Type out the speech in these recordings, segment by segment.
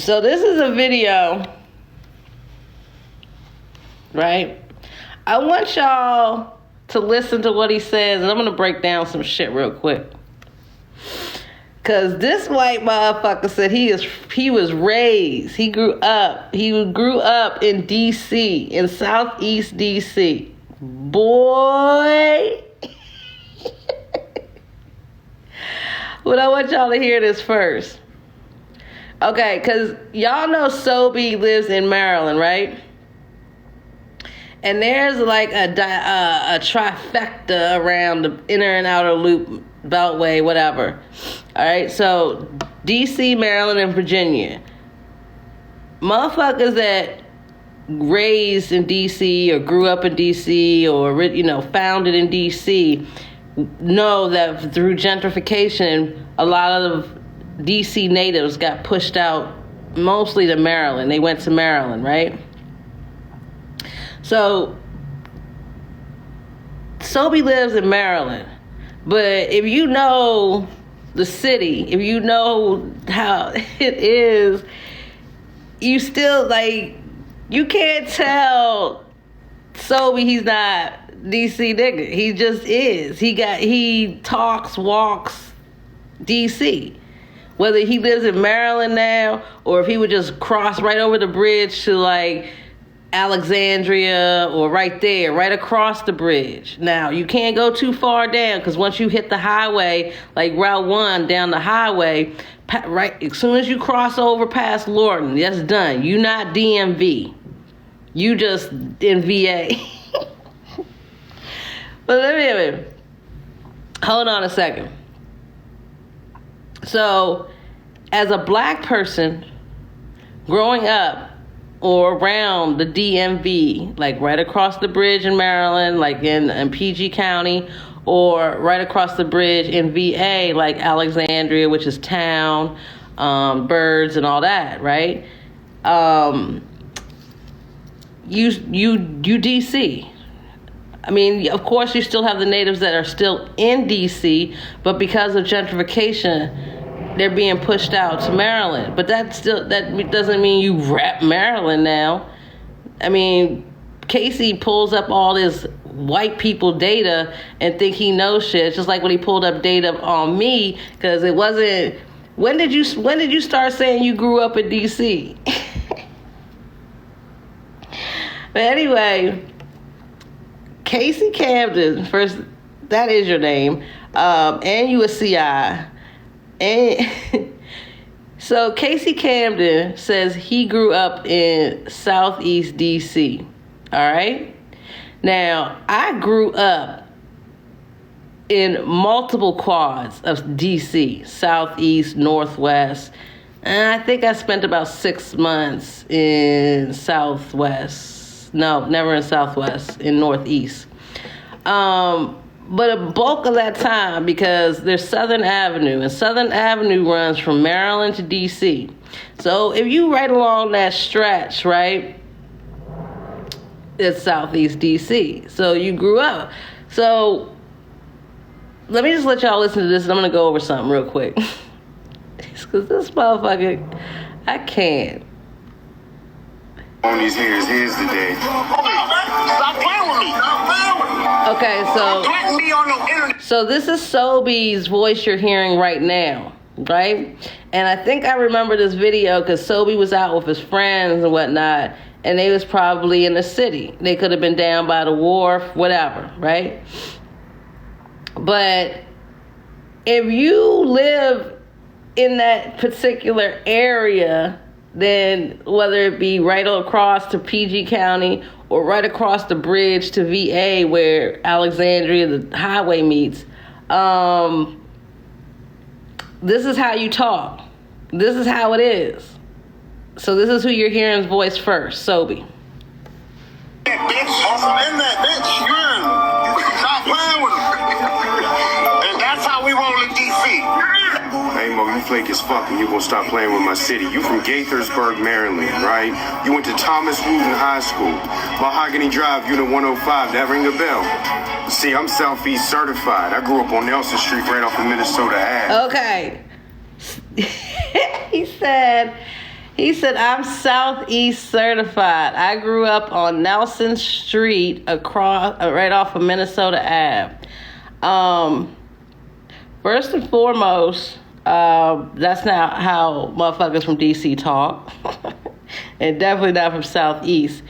So this is a video, right? I want y'all to listen to what he says, and I'm gonna break down some shit real quick. Cause this white motherfucker said he was raised, he grew up in DC, in Southeast DC. Boy. But I want y'all to hear this first. Okay, because y'all know Sobe lives in Maryland, right? And there's like a trifecta around the inner and outer loop, beltway, whatever. All right, so DC, Maryland, and Virginia. Motherfuckers that raised in DC or grew up in DC or, you know, founded in DC know that through gentrification, a lot of DC natives got pushed out, mostly to Maryland. They went to Maryland, right? So, Sobe lives in Maryland. But if you know the city, if you know how it is, you still, like, you can't tell Sobe he's not DC nigga. He just is. He talks, walks DC. Whether he lives in Maryland now, or if he would just cross right over the bridge to, like, Alexandria, or right there, right across the bridge. Now, you can't go too far down, because once you hit the highway, like Route 1 down the highway, right, as soon as you cross over past Lorton, that's done. You not DMV. You just in VA. But let me hold on a second. So, as a black person growing up or around the DMV, like right across the bridge in Maryland, like in PG County, or right across the bridge in VA, like Alexandria, which is town, birds and all that, right? You DC. I mean, of course, you still have the natives that are still in DC, but because of gentrification, they're being pushed out to Maryland. But that doesn't mean you rep Maryland now. I mean, Casey pulls up all this white people data and think he knows shit. It's just like when he pulled up data on me, because it wasn't. When did you start saying you grew up in DC? But anyway, Casey Camden, first, that is your name, and you a CI. And so Casey Camden says he grew up in Southeast DC, all right? Now, I grew up in multiple quads of DC, Southeast, Northwest, and I think I spent about 6 months in Southwest. No, never in Southwest, in Northeast. But a bulk of that time, because there's Southern Avenue, and Southern Avenue runs from Maryland to DC. So if you right along that stretch, right, it's Southeast DC. So you grew up. So let me just let y'all listen to this, and I'm going to go over something real quick. Because this motherfucker, I can't. On these hairs today. Stop playing with me. Okay, so this is Sobe's voice you're hearing right now, right? And I think I remember this video because Sobe was out with his friends and whatnot, and they was probably in the city. They could have been down by the wharf, whatever, right? But if you live in that particular area, then whether it be right across to PG County or right across the bridge to VA where Alexandria, the highway meets, this is how you talk. This is how it is. So this is who you're hearing's voice first, Sobe. Bitch, in that bitch, man. Stop playing with him. And that's how we roll in DC. Hey Mo, you flake as fuck and you gonna stop playing with my city. You from Gaithersburg, Maryland, right? You went to Thomas Wooten High School. Mahogany Drive, Unit 105, that ring a bell. See, I'm Southeast certified. I grew up on Nelson Street right off of Minnesota Ave. Okay. He said He said, I'm Southeast certified. I grew up on Nelson Street across, right off of Minnesota Ave. First and foremost, that's not how motherfuckers from DC talk. And definitely not from Southeast.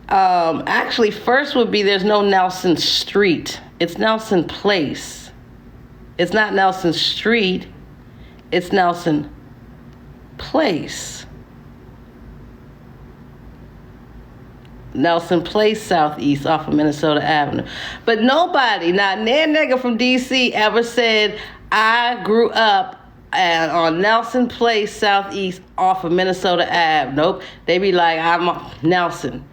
Actually, first would be there's no Nelson Street. It's Nelson Place. It's not Nelson Street. It's Nelson Place. Nelson Place, Southeast, off of Minnesota Avenue. But nobody, not near nigga from DC, ever said, I grew up on Nelson Place, Southeast, off of Minnesota Ave. Nope. They be like, I'm Nelson.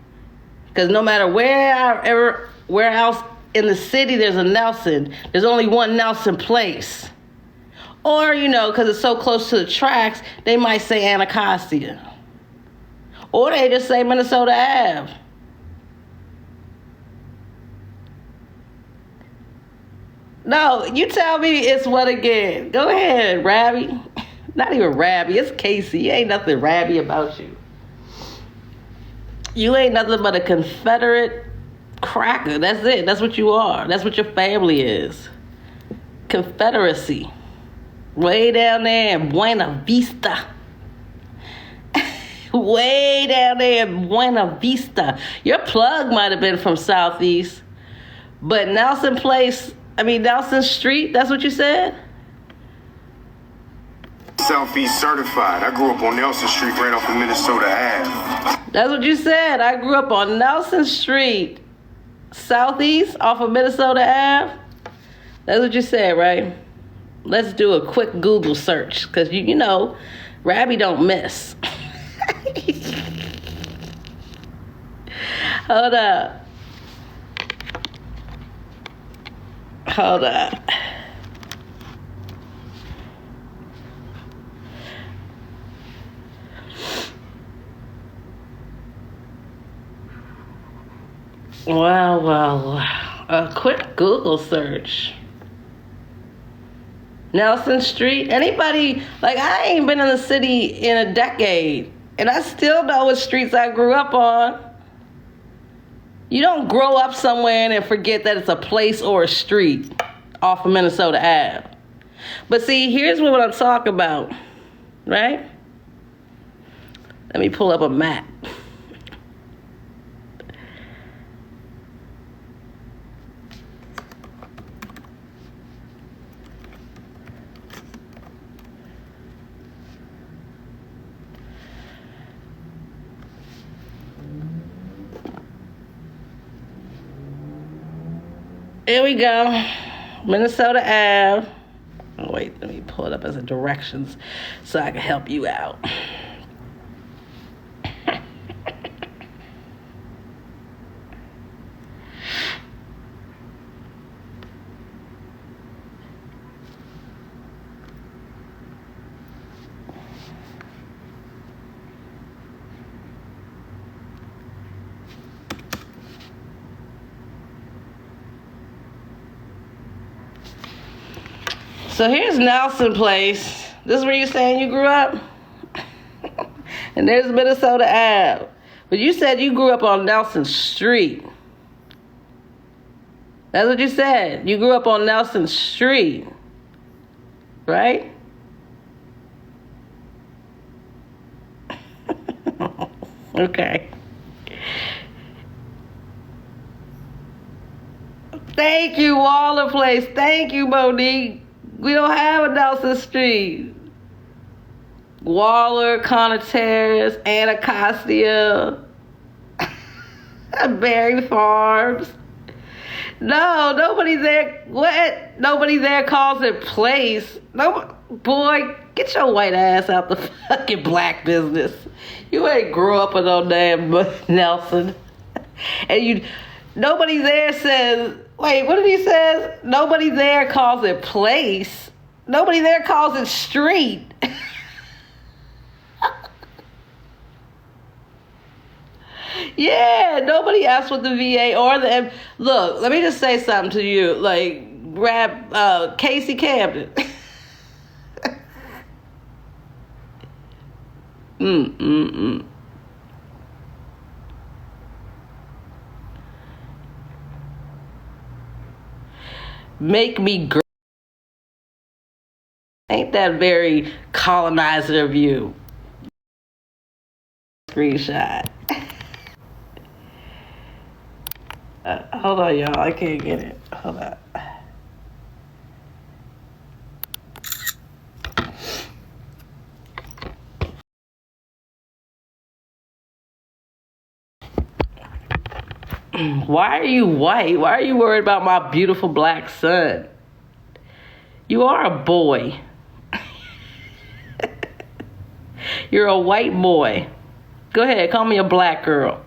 Because no matter where else in the city there's a Nelson, there's only one Nelson Place. Or, because it's so close to the tracks, they might say Anacostia. Or they just say Minnesota Ave. No, you tell me it's what again? Go ahead, Rabby. Not even Rabby, it's Casey. Ain't nothing Rabby about you. You ain't nothing but a Confederate cracker. That's it. That's what you are. That's what your family is. Confederacy. Way down there in Buena Vista. Way down there in Buena Vista. Your plug might have been from Southeast. But Nelson Street, that's what you said? Southeast certified. I grew up on Nelson Street right off of Minnesota Ave. That's what you said. I grew up on Nelson Street, Southeast, off of Minnesota Ave. That's what you said, right? Let's do a quick Google search, because you know, Rabby don't miss. Hold up. Wow. A quick Google search. Nelson Street. Anybody, I ain't been in the city in a decade, and I still know what streets I grew up on. You don't grow up somewhere and forget that it's a place or a street off of Minnesota Ave. But see, here's what I'm talking about, right? Let me pull up a map. Here we go. Minnesota Ave. Oh, wait, let me pull it up as a directions so I can help you out. So here's Nelson Place. This is where you're saying you grew up? And there's Minnesota Ave. But you said you grew up on Nelson Street. That's what you said. You grew up on Nelson Street. Right? Okay. Thank you, Waller Place. Thank you, Monique. We don't have a Nelson Street. Waller, Connor Terrace, Anacostia, Berry Farms. No, nobody there. What? Nobody there calls it place. No, boy, get your white ass out the fucking black business. You ain't grew up with no damn Nelson. And nobody there says, wait, what did he say? Nobody there calls it place. Nobody there calls it street. Yeah, nobody asked what the VA or the... Look, let me just say something to you. Grab Casey Camden. Mm-mm-mm. Make me girl. Ain't that very colonizer of you? Screenshot. Hold on, y'all. I can't get it. Hold on. Why are you white? Why are you worried about my beautiful black son? You are a boy. You're a white boy. Go ahead, call me a black girl.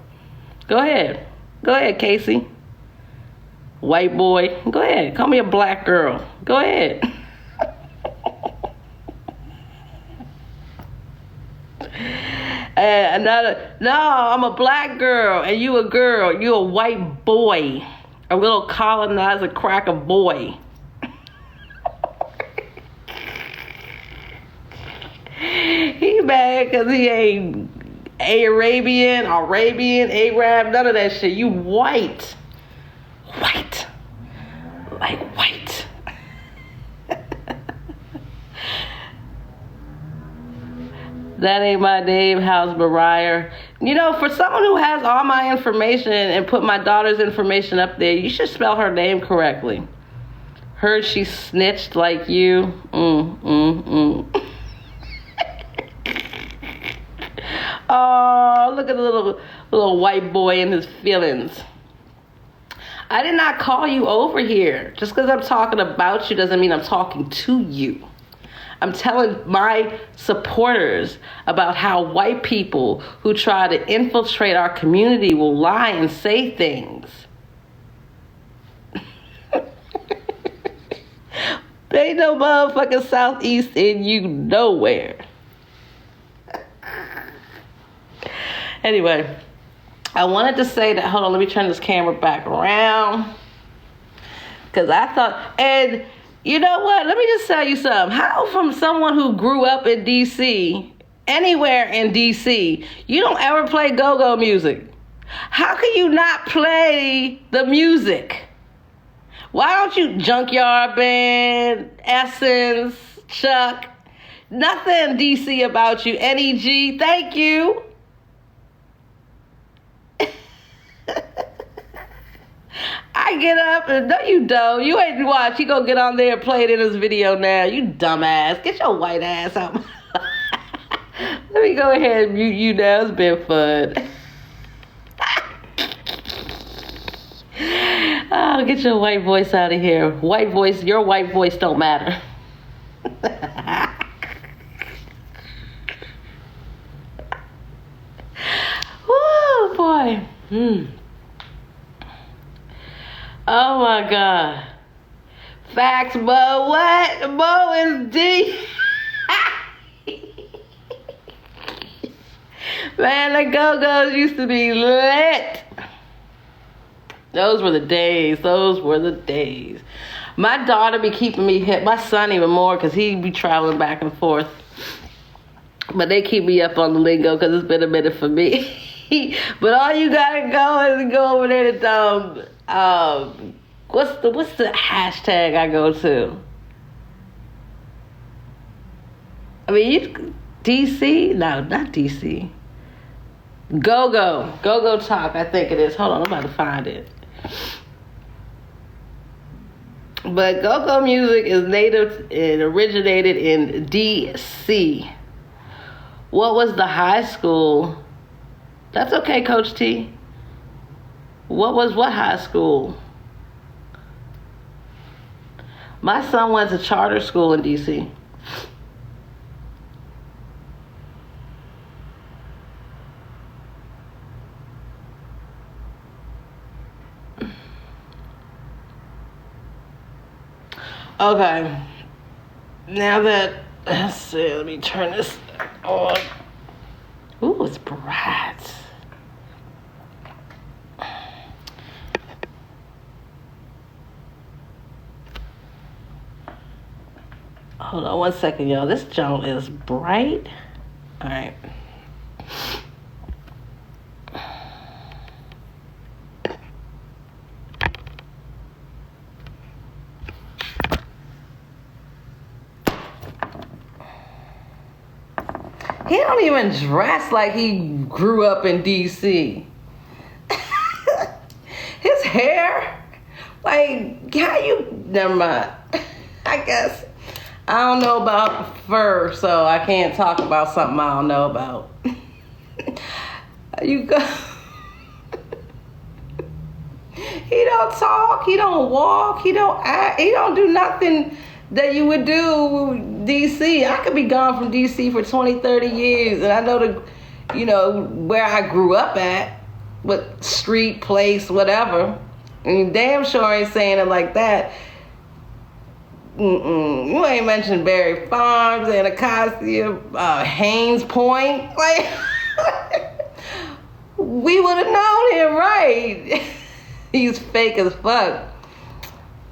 Go ahead. Go ahead, Casey. White boy. Go ahead, call me a black girl. Go ahead. And no, I'm a black girl, and you a girl. You a white boy. A little colonizer cracker boy. He mad because he ain't Arabian, Arab, none of that shit. You white. White. Like white. That ain't my name, House Mariah. You know, for someone who has all my information and put my daughter's information up there, you should spell her name correctly. Heard she snitched like you. Oh, look at the little white boy and his feelings. I did not call you over here. Just because I'm talking about you doesn't mean I'm talking to you. I'm telling my supporters about how white people who try to infiltrate our community will lie and say things. There ain't no motherfucking Southeast in you nowhere. Anyway, I wanted to say that, hold on, let me turn this camera back around. Because I thought, and you know what? Let me just tell you something. How from someone who grew up in D.C., anywhere in D.C., you don't ever play go-go music? How can you not play the music? Why don't you Junkyard Band, Essence, Chuck? Nothing D.C. about you. NEG, thank you. I get up and no, you don't. You ain't watch. He gonna get on there and play it in his video now. You dumbass. Get your white ass out. Let me go ahead and mute you now. It's been fun. Oh, get your white voice out of here. White voice, your white voice don't matter. Woo, boy. Oh my God. Facts, Bo. What? Bo is D. Man, the Go-Go's used to be lit. Those were the days. Those were the days. My daughter be keeping me hip. My son even more because he be traveling back and forth. But they keep me up on the lingo because it's been a minute for me. But all you gotta go is go over there to what's the hashtag I go to? I mean, DC? No, not DC. Go Talk, I think it is. Hold on, I'm about to find it. But go-go music is native and originated in DC. What was the high school? That's okay, Coach T. What high school? My son went to charter school in DC. Okay. Now that, let's see, let me turn this on. Ooh, it's bright. Hold on one second, y'all. This joint is bright. All right. He don't even dress like he grew up in DC. His hair, like, how you, never mind. I guess, I don't know about fur, so I can't talk about something I don't know about. You go. He don't talk, he don't walk, he don't act, he don't do nothing that you would do DC. I could be gone from DC for 20, 30 years, and I know where I grew up at, what street, place, whatever. And damn sure ain't saying it like that. You ain't mentioned Berry Farms, Anacostia, Haynes Point. Like, we would have known him, right? He's fake as fuck.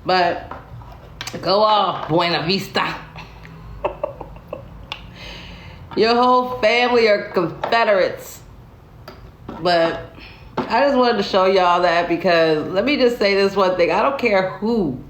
But go off, Buena Vista. Your whole family are Confederates. But I just wanted to show y'all that, because let me just say this one thing. I don't care who